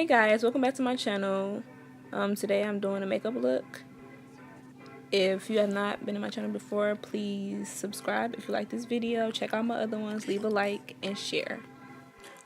Hey guys, welcome back to my channel. Today I'm doing a makeup look. If you have not been in my channel before, please subscribe if you like this video. Check out my other ones, leave a like and share.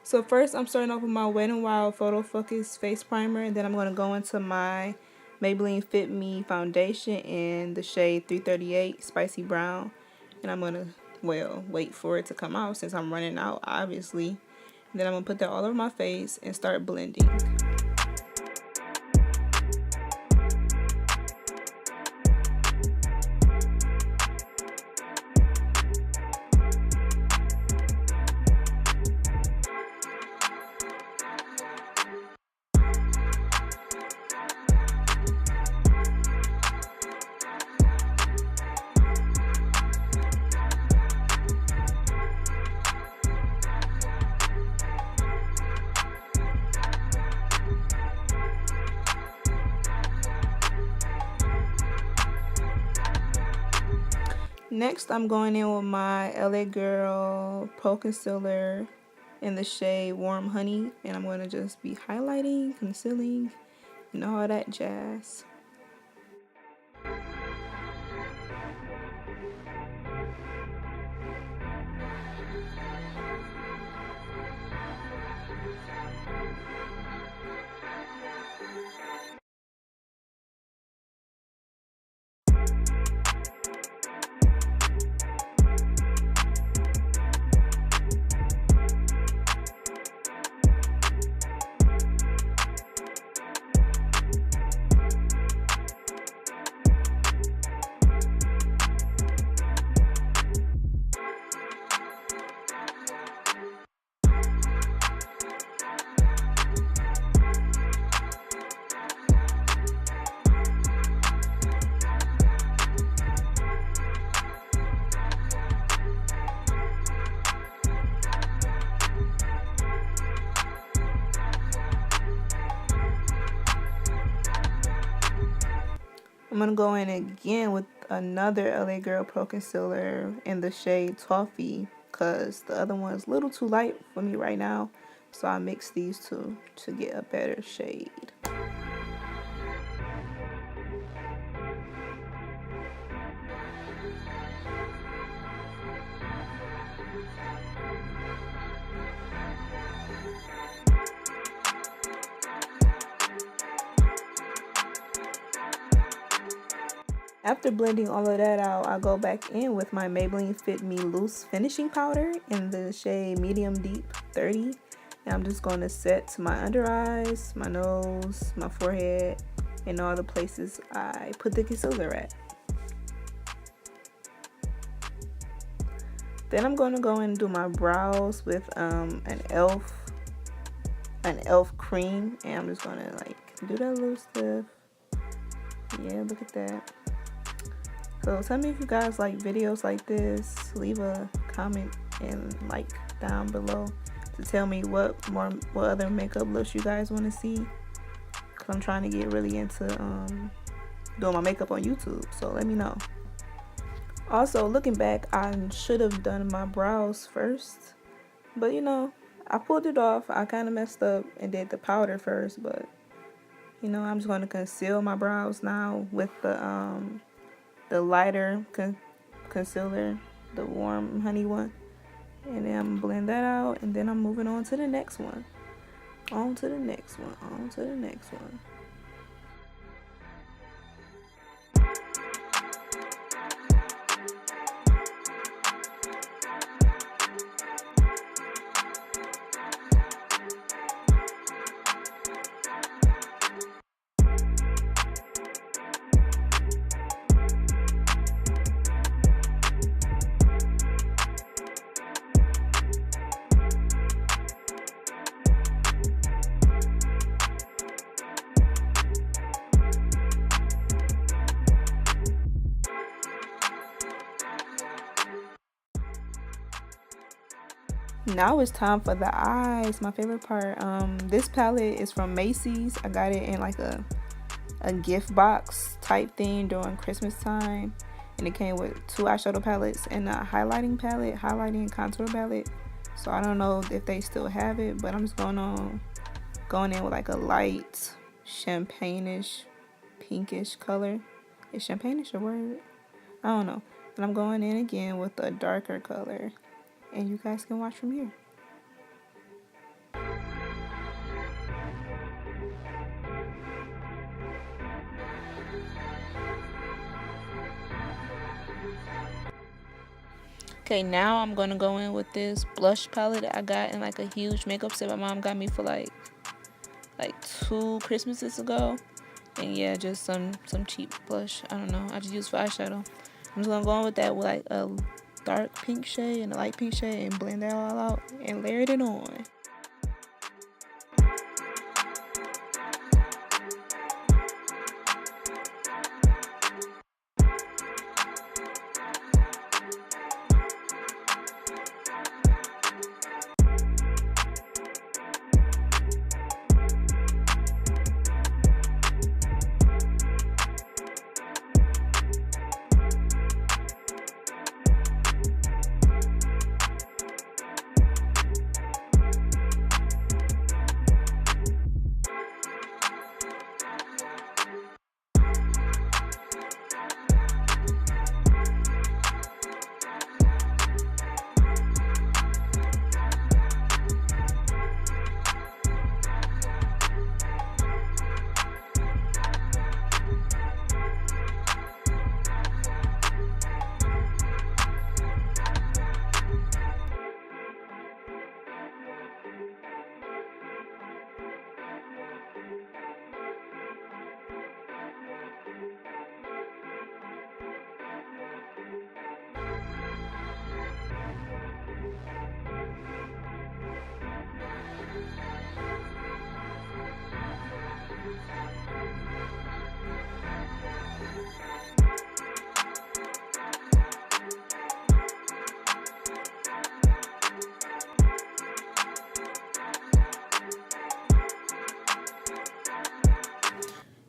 So first I'm starting off with my Wet n Wild Photo Focus face primer, and then I'm going to go into my Maybelline Fit Me foundation in the shade 338 Spicy Brown, and I'm going to wait for it to come out since I'm running out, obviously. And then I'm going to put that all over my face and start blending. Next, I'm going in with my LA Girl Pro Concealer in the shade Warm Honey, and I'm going to just be highlighting, concealing, and all that jazz. I'm going to go in again with another LA Girl Pro Concealer in the shade Toffee, because the other one is a little too light for me right now. So I mixed these two to get a better shade. After blending all of that out, I go back in with my Maybelline Fit Me Loose Finishing Powder in the shade Medium Deep 30. And I'm just going to set to my under eyes, my nose, my forehead, and all the places I put the concealer at. Then I'm going to go in and do my brows with an e.l.f. cream. And I'm just going to do that a little stiff. Yeah, look at that. So tell me if you guys like videos like this. Leave a comment and like down below to tell me what other makeup looks you guys want to see. Cause I'm trying to get really into doing my makeup on YouTube. So let me know. Also, looking back, I should have done my brows first, but you know, I pulled it off. I kind of messed up and did the powder first, but you know, I'm just going to conceal my brows now with the lighter concealer, the Warm Honey one, and then I'm blend that out, and then I'm moving on to the next one, on to the next one, on to the next one. Now it's time for the eyes, my favorite part. This palette is from Macy's. I got it in like a gift box type thing during Christmas time, and it came with 2 eyeshadow palettes and a highlighting and contour palette. So I don't know if they still have it, but I'm just going on Going in with like a light champagne-ish, pinkish color. Is champagne-ish a word? I don't know. And I'm going in again with a darker color. And you guys can watch from here. Okay, now I'm going to go in with this blush palette that I got in like a huge makeup set my mom got me for like 2 Christmases ago. And yeah, just some cheap blush. I don't know. I just use for eyeshadow. I'm just going to go in with that with like a dark pink shade and a light pink shade and blend that all out and layer it on.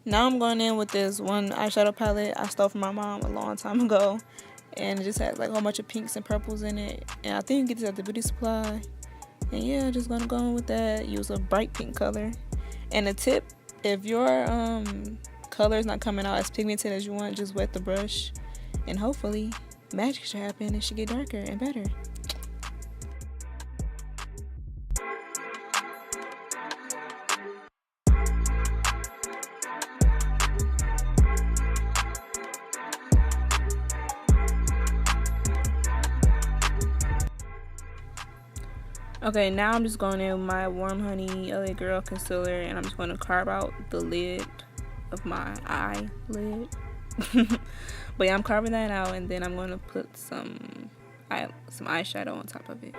Now I'm going in with this one eyeshadow palette I stole from my mom a long time ago. And it just has like a whole bunch of pinks and purples in it. And I think you get this at the beauty supply. And yeah, just gonna go in with that. Use a bright pink color. And a tip, if your color is not coming out as pigmented as you want, just wet the brush. And hopefully magic should happen and it should get darker and better. Okay, now I'm just going in with my Warm Honey LA Girl concealer, and I'm just going to carve out the lid of my eyelid. But yeah, I'm carving that out, and then I'm going to put some eyeshadow on top of it.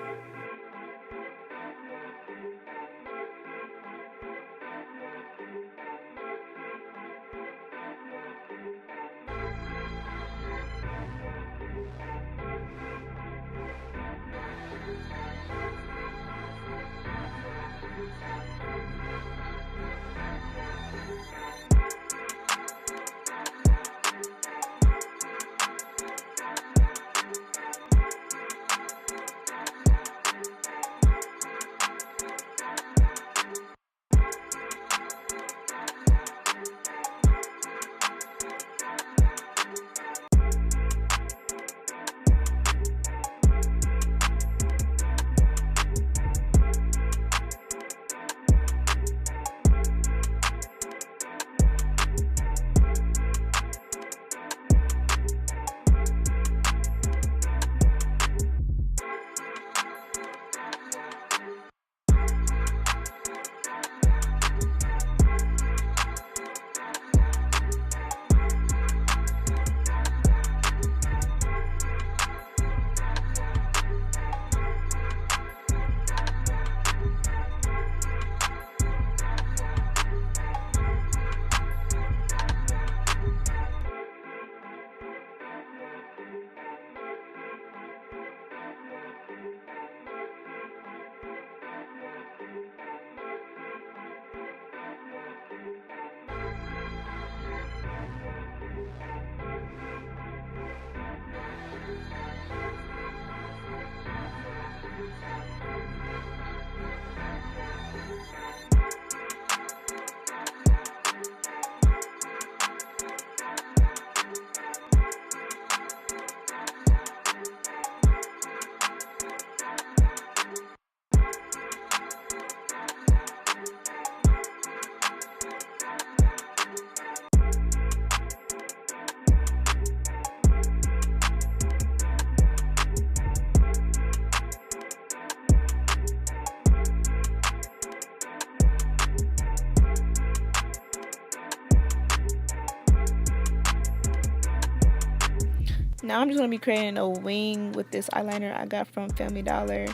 Now I'm just going to be creating a wing with this eyeliner I got from Family Dollar.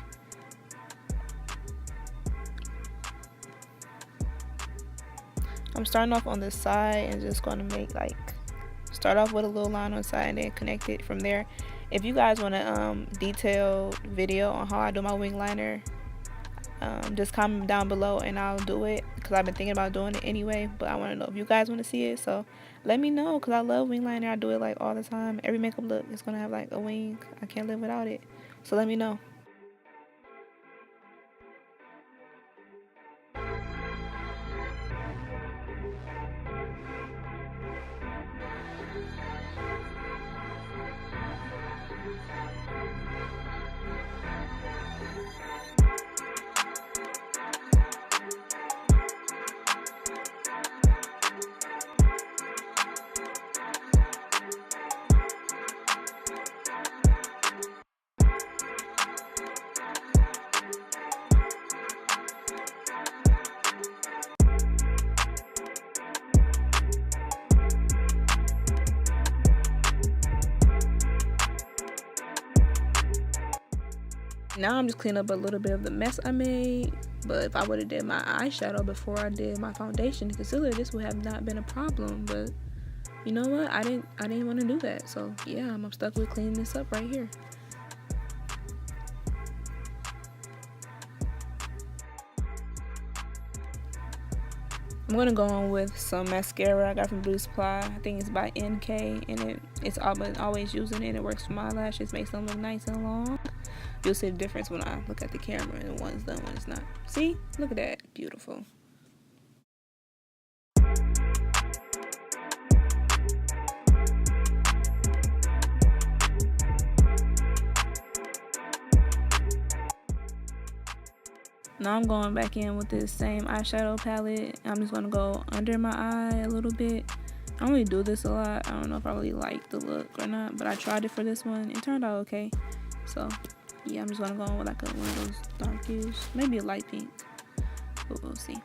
I'm starting off on the side and just going to make like, start off with a little line on the side and then connect it from there. If you guys want a detailed video on how I do my wing liner, just comment down below and I'll do it, because I've been thinking about doing it anyway, but I want to know if you guys want to see it, so let me know, because I love wing liner. I do it like all the time. Every makeup look is going to have like a wing. I can't live without it, so let me know. Now I'm just cleaning up a little bit of the mess I made, but if I would have did my eyeshadow before I did my foundation and concealer, this would have not been a problem. But you know what, I didn't want to do that, so yeah, I'm stuck with cleaning this up right here. I'm gonna go on with some mascara I got from Beauty Supply. I think it's by NK, and it's always using it. It works for my lashes, makes them look nice and long. You'll see the difference when I look at the camera and one's done, one's not. See? Look at that. Beautiful. Now I'm going back in with this same eyeshadow palette. I'm just going to go under my eye a little bit. I don't really do this a lot. I don't know if I really like the look or not, but I tried it for this one. It turned out okay. So yeah, I'm just going to go in with like one of those darkish, maybe a light pink, but we'll see.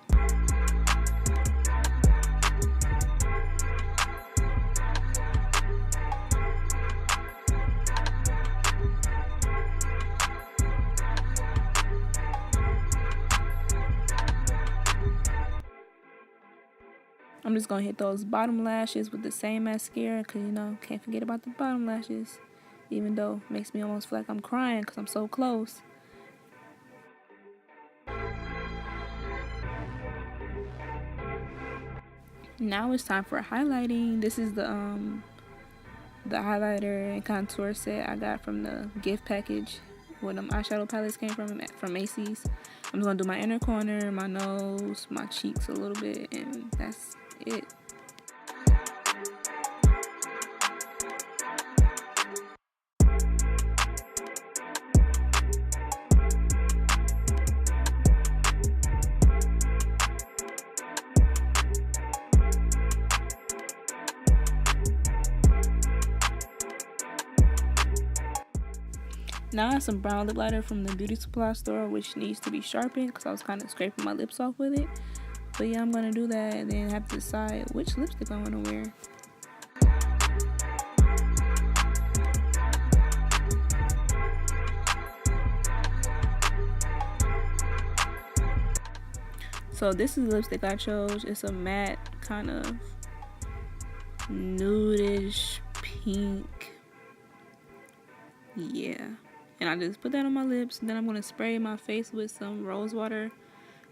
I'm just going to hit those bottom lashes with the same mascara, because, you know, can't forget about the bottom lashes. Even though it makes me almost feel like I'm crying because I'm so close. Now it's time for highlighting. This is the highlighter and contour set I got from the gift package where them eyeshadow palettes came from Macy's. I'm just going to do my inner corner, my nose, my cheeks a little bit, and that's it. Now I have some brown lip liner from the Beauty Supply store, which needs to be sharpened because I was kind of scraping my lips off with it. But yeah, I'm going to do that and then have to decide which lipstick I want to wear. So this is the lipstick I chose. It's a matte kind of nudish pink. Yeah. And I just put that on my lips. Then I'm going to spray my face with some rose water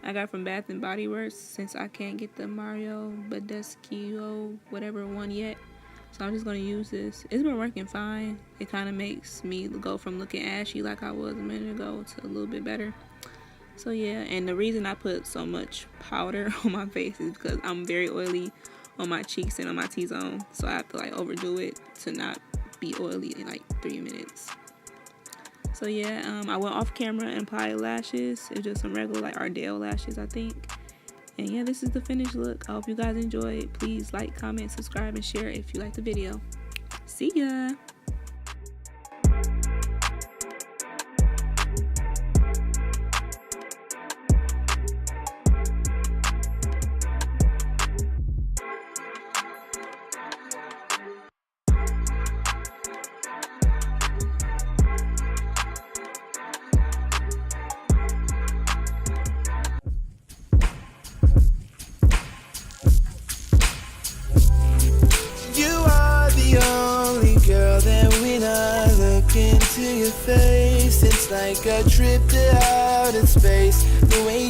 I got from Bath and Body Works, since I can't get the Mario Badescu whatever one yet. So I'm just going to use this. It's been working fine. It kind of makes me go from looking ashy like I was a minute ago to a little bit better. So yeah, and the reason I put so much powder on my face is because I'm very oily on my cheeks and on my T-zone. So I have to like overdo it to not be oily in like 3 minutes. So yeah, I went off camera and applied lashes. It was just some regular like Ardell lashes, I think. And yeah, this is the finished look. I hope you guys enjoyed. Please like, comment, subscribe, and share if you liked the video. See ya! your face. It's like a trip to outer space. The way